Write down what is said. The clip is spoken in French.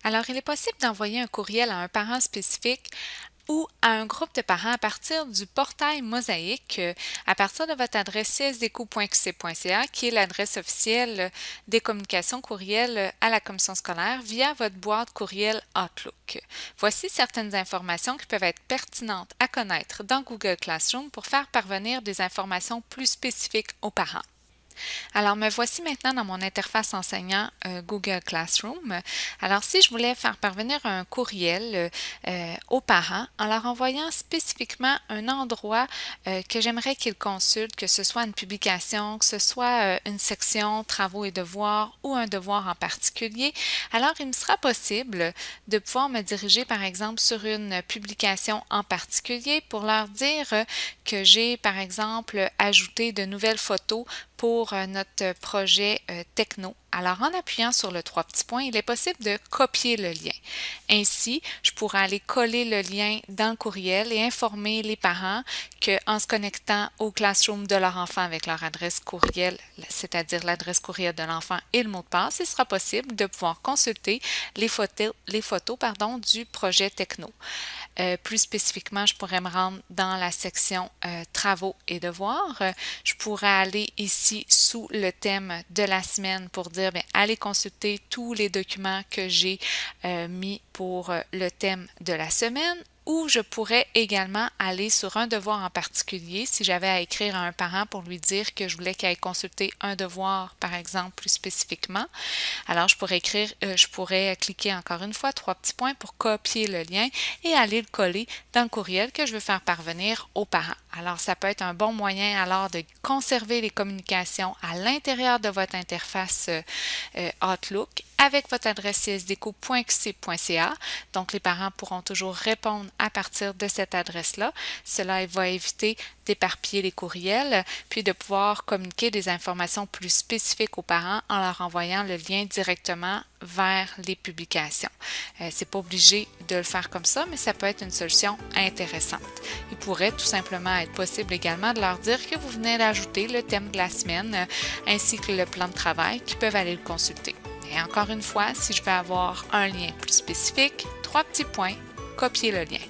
Alors, il est possible d'envoyer un courriel à un parent spécifique ou à un groupe de parents à partir du portail Mosaïque, à partir de votre adresse csdq.qc.ca, qui est l'adresse officielle des communications courriel à la commission scolaire via votre boîte courriel Outlook. Voici certaines informations qui peuvent être pertinentes à connaître dans Google Classroom pour faire parvenir des informations plus spécifiques aux parents. Alors, me voici maintenant dans mon interface enseignant Google Classroom. Alors, si je voulais faire parvenir un courriel aux parents en leur envoyant spécifiquement un endroit que j'aimerais qu'ils consultent, que ce soit une publication, que ce soit une section travaux et devoirs ou un devoir en particulier, alors il me sera possible de pouvoir me diriger par exemple sur une publication en particulier pour leur dire que j'ai par exemple ajouté de nouvelles photos pour notre projet techno. Alors, en appuyant sur le trois petits points, il est possible de copier le lien. Ainsi, je pourrais aller coller le lien dans le courriel et informer les parents qu'en se connectant au Classroom de leur enfant avec leur adresse courriel, c'est-à-dire l'adresse courriel de l'enfant et le mot de passe, il sera possible de pouvoir consulter les photos du projet techno. Plus spécifiquement, je pourrais me rendre dans la section travaux et devoirs. Je pourrais aller ici sous le thème de la semaine pour dire, bien, allez consulter tous les documents que j'ai mis pour le thème de la semaine. Ou je pourrais également aller sur un devoir en particulier si j'avais à écrire à un parent pour lui dire que je voulais qu'il aille consulter un devoir, par exemple, plus spécifiquement. Alors, je pourrais cliquer encore une fois, trois petits points pour copier le lien et aller le coller dans le courriel que je veux faire parvenir aux parents. Alors, ça peut être un bon moyen alors de conserver les communications à l'intérieur de votre interface Outlook avec votre adresse csdq.qc.ca. Donc, les parents pourront toujours répondre à partir de cette adresse-là. Cela va éviter d'éparpiller les courriels, puis de pouvoir communiquer des informations plus spécifiques aux parents en leur envoyant le lien directement vers les publications. C'est pas obligé de le faire comme ça, mais ça peut être une solution intéressante. Il pourrait tout simplement être possible également de leur dire que vous venez d'ajouter le thème de la semaine ainsi que le plan de travail qui peuvent aller le consulter. Et encore une fois, si je veux avoir un lien plus spécifique, trois petits points, copier le lien.